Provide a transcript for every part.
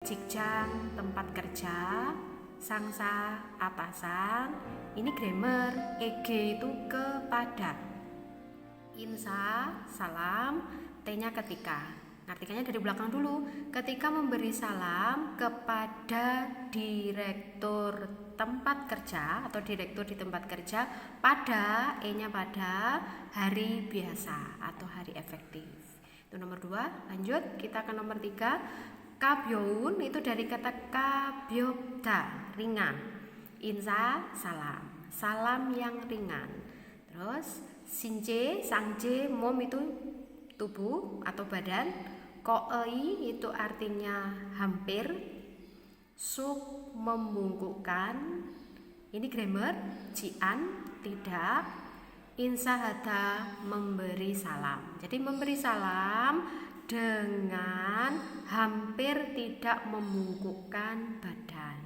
Cikjang tempat kerja, sangsa atasan. Ini grammar. EG itu kepada. Insa salam, T-nya ketika. Artikannya dari belakang dulu. Ketika memberi salam kepada direktur tempat kerja atau direktur di tempat kerja pada, E-nya pada hari biasa atau hari efektif. Itu nomor 2. Lanjut, kita ke nomor 3. Kabyoun itu dari kata kabyobda, ringan. Insa salam, salam yang ringan. Terus sinje, sangje, mom itu tubuh atau badan. Koei itu artinya hampir. Suk membungkukkan. Ini grammar. Cian tidak. Insahada memberi salam. Jadi memberi salam dengan hampir tidak membungkukkan badan.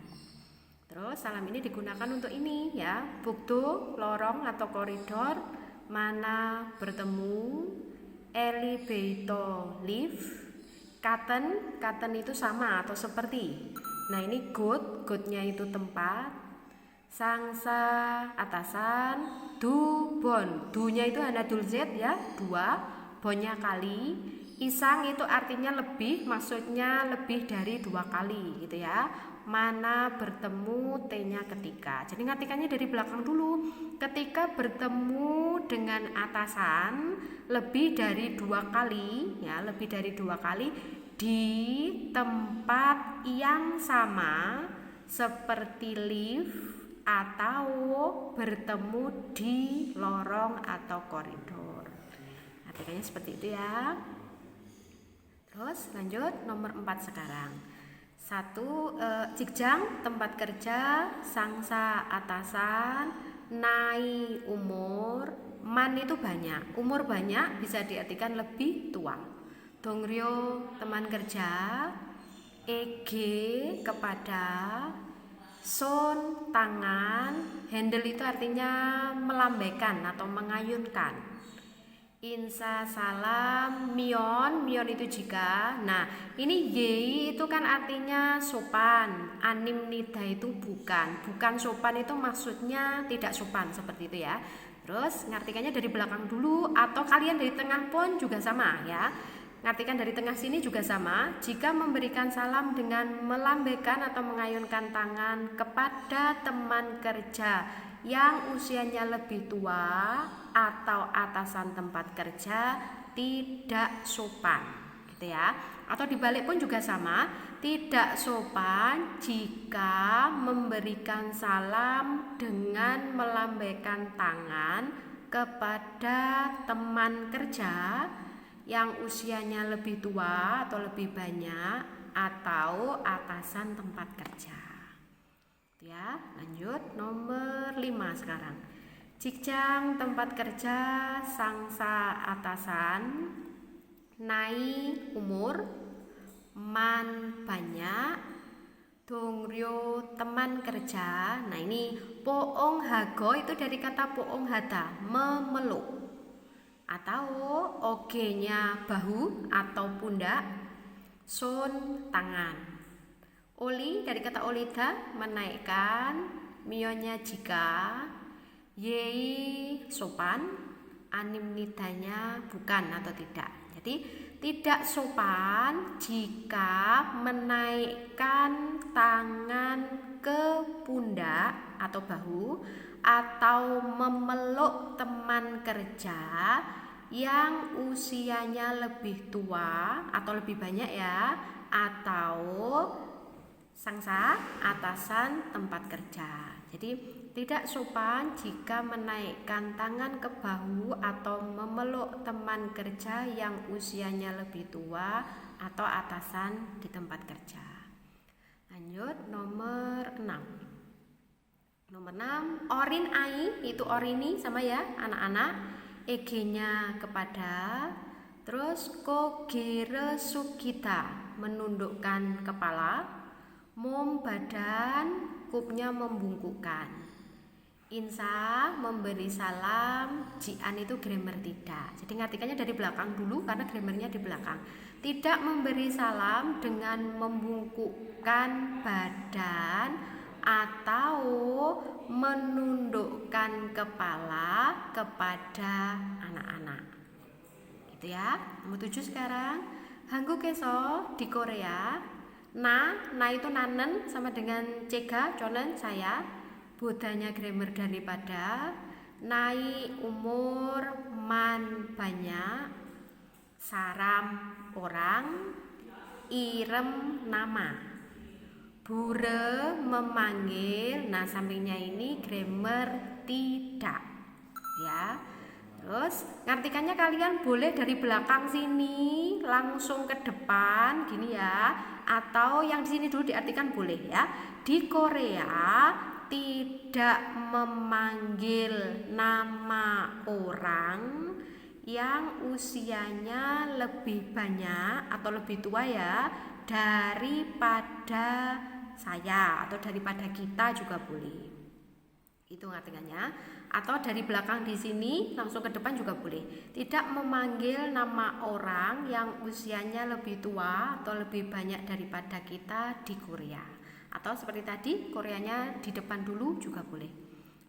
Terus salam ini digunakan untuk ini ya, buktu, lorong atau koridor, mana bertemu, elevator, lift, katen itu sama atau seperti. Nah ini goodnya itu tempat, sangsa atasan, bon, dunya itu hanya dulzet ya, 2, bonnya kali. Isang itu artinya lebih, maksudnya lebih dari 2 kali gitu ya. Mana bertemu, T-nya ketika. Jadi ngartikannya dari belakang dulu. Ketika bertemu dengan atasan lebih dari 2 kali ya, lebih dari 2 kali di tempat yang sama seperti lift atau bertemu di lorong atau koridor. Artinya seperti itu ya. Terus lanjut nomor 4 sekarang. 1. Cikjang tempat kerja, sangsa atasan, nai umur, man itu banyak. Umur banyak bisa diartikan lebih tua. Dongryo teman kerja, EG kepada, son tangan, handle itu artinya melambaikan atau mengayunkan. Insa salam, mion itu jika. Nah ini yei itu kan artinya sopan, anim nida itu bukan sopan itu maksudnya tidak sopan seperti itu ya. Terus ngartikannya dari belakang dulu atau kalian dari tengah pun juga sama ya. Ngartikan dari tengah sini juga sama. Jika memberikan salam dengan melambaikan atau mengayunkan tangan kepada teman kerja yang usianya lebih tua atau atasan tempat kerja tidak sopan gitu ya. Atau dibalik pun juga sama, tidak sopan jika memberikan salam dengan melambaikan tangan kepada teman kerja yang usianya lebih tua atau lebih banyak atau atasan tempat kerja. Ya, lanjut nomor 5 sekarang. Cikjang tempat kerja, sangsa atasan, nai umur, man banyak, dongryo teman kerja. Nah ini poong hago itu dari kata poong hada, memeluk. Atau oge-nya bahu atau pundak, son tangan. Oli dari kata olida menaikkan, mionnya jika, yei sopan, anim nidanya bukan atau tidak. Jadi tidak sopan jika menaikkan tangan ke pundak atau bahu atau memeluk teman kerja yang usianya lebih tua atau lebih banyak ya, atau sangsa atasan tempat kerja. Jadi tidak sopan jika menaikkan tangan ke bahu atau memeluk teman kerja yang usianya lebih tua atau atasan di tempat kerja. Lanjut nomor 6. Nomor 6, orin ai itu orini sama ya anak-anak. EG-nya kepada. Terus kogere sugita menundukkan kepala. Mom badan, kupnya membungkukkan. Insa memberi salam, Jian itu grammar tidak. Jadi ngartikannya dari belakang dulu karena grammarnya di belakang. Tidak memberi salam dengan membungkukkan badan atau menundukkan kepala kepada anak-anak. Gitu ya. Nomor 7 sekarang. Hanggukeso di Korea. Na itu nanen sama dengan cega, conen saya. Bodanya grammar daripada. Nai umur, man banyak, saram orang, irem nama. Bure memanggil. Nah sampingnya ini grammar tidak ya. Terus ngartikannya kalian boleh dari belakang sini langsung ke depan gini ya, atau yang di sini dulu diartikan boleh ya. Di Korea tidak memanggil nama orang yang usianya lebih banyak atau lebih tua ya daripada saya atau daripada kita juga boleh. Itu artinya. Atau dari belakang di sini langsung ke depan juga boleh. Tidak memanggil nama orang yang usianya lebih tua atau lebih banyak daripada kita di Korea. Atau seperti tadi Koreanya di depan dulu juga boleh.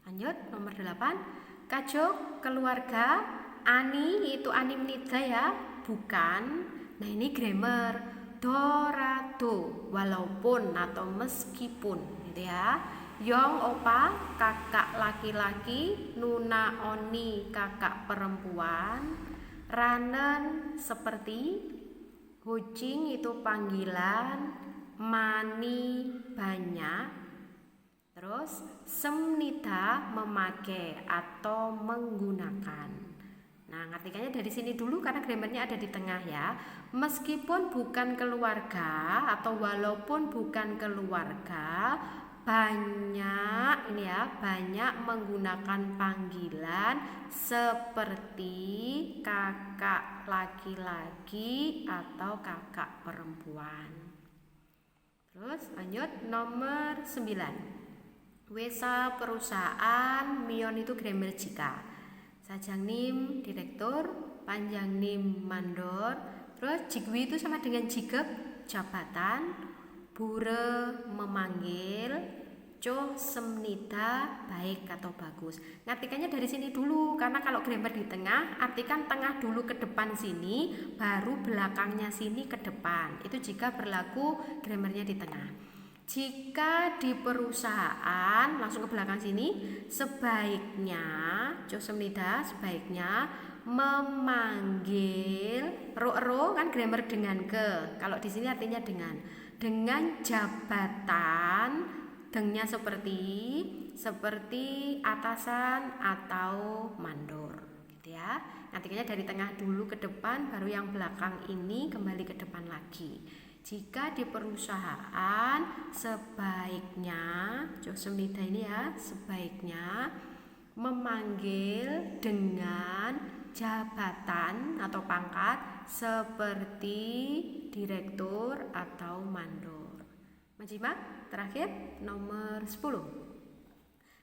Lanjut nomor 8. Kajok keluarga. Ani itu animnida ya, bukan. Nah ini grammar dorado, walaupun atau meskipun gitu ya. Yong opa kakak laki-laki, nuna oni kakak perempuan, ranen seperti, hucing itu panggilan, mani banyak, terus semnida memakai atau menggunakan. Nah, ngartikannya dari sini dulu karena grammarnya ada di tengah ya. Meskipun bukan keluarga atau walaupun bukan keluarga, banyak ini ya, banyak menggunakan panggilan seperti kakak laki-laki atau kakak perempuan. Terus lanjut nomor 9. Wesa perusahaan, mion itu grammar jika. Sajang nim direktur, panjang nim mandor. Terus jigwi itu sama dengan jigep jabatan, bure memanggil, co semnida baik atau bagus. Ngartikannya dari sini dulu karena kalau grammar di tengah, artikan tengah dulu ke depan sini, baru belakangnya sini ke depan. Itu jika berlaku grammarnya di tengah. Jika di perusahaan langsung ke belakang sini, sebaiknya Josemnida sebaiknya memanggil ro kan grammar dengan ke. Kalau di sini artinya dengan jabatan, dengnya seperti atasan atau mandor gitu ya. Artinya dari tengah dulu ke depan, baru yang belakang ini kembali ke depan lagi. Jika di perusahaan sebaiknya Josemnida ini ya, sebaiknya memanggil dengan jabatan atau pangkat seperti direktur atau mandor. Menyimak terakhir nomor 10.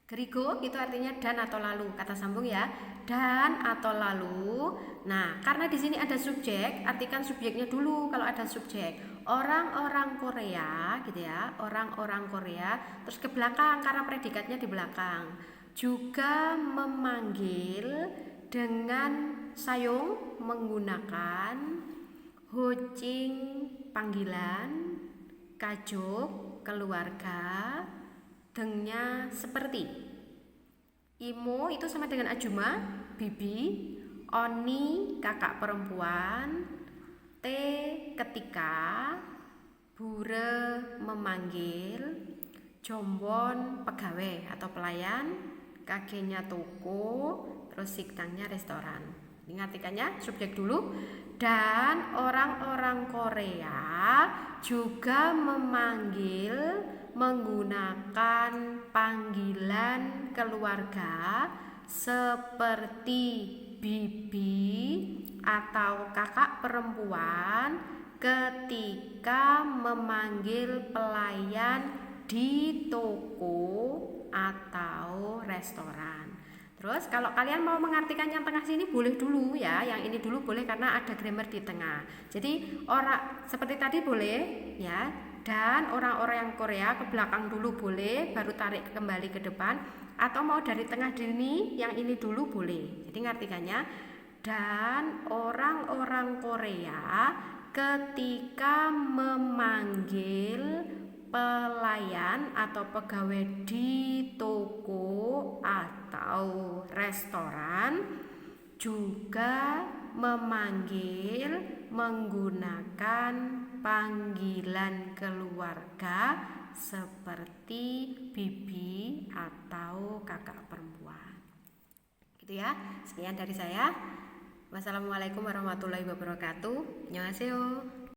Gerigo itu artinya dan atau lalu, kata sambung ya, dan atau lalu. Nah, karena di sini ada subjek, artikan subjeknya dulu kalau ada subjek. Orang-orang Korea gitu ya, orang-orang Korea, terus ke belakang karena predikatnya di belakang. Juga memanggil dengan sayong menggunakan hocing panggilan, kajuk keluarga, dengnya seperti. Imo itu sama dengan ajuma, bibi, oni kakak perempuan, te ketika, bure memanggil, jombon pegawai atau pelayan, kakeknya toko, terus siktangnya restoran. Ingat-ingatnya subjek dulu. Dan orang-orang Korea juga memanggil menggunakan panggilan keluarga seperti bibi atau kakak perempuan ketika memanggil pelayan di toko atau restoran. Terus kalau kalian mau mengartikan yang tengah sini boleh dulu ya, yang ini dulu boleh karena ada grammar di tengah. Jadi orang seperti tadi boleh ya, dan orang-orang yang Korea ke belakang dulu boleh, baru tarik kembali ke depan, atau mau dari tengah sini yang ini dulu boleh. Jadi ngartikannya, dan orang-orang Korea ketika memanggil pelayan atau pegawai di toko atau restoran juga memanggil menggunakan panggilan keluarga seperti bibi atau kakak perempuan. Gitu ya. Sekian dari saya. Wassalamualaikum warahmatullahi wabarakatuh. Annyeonghaseyo.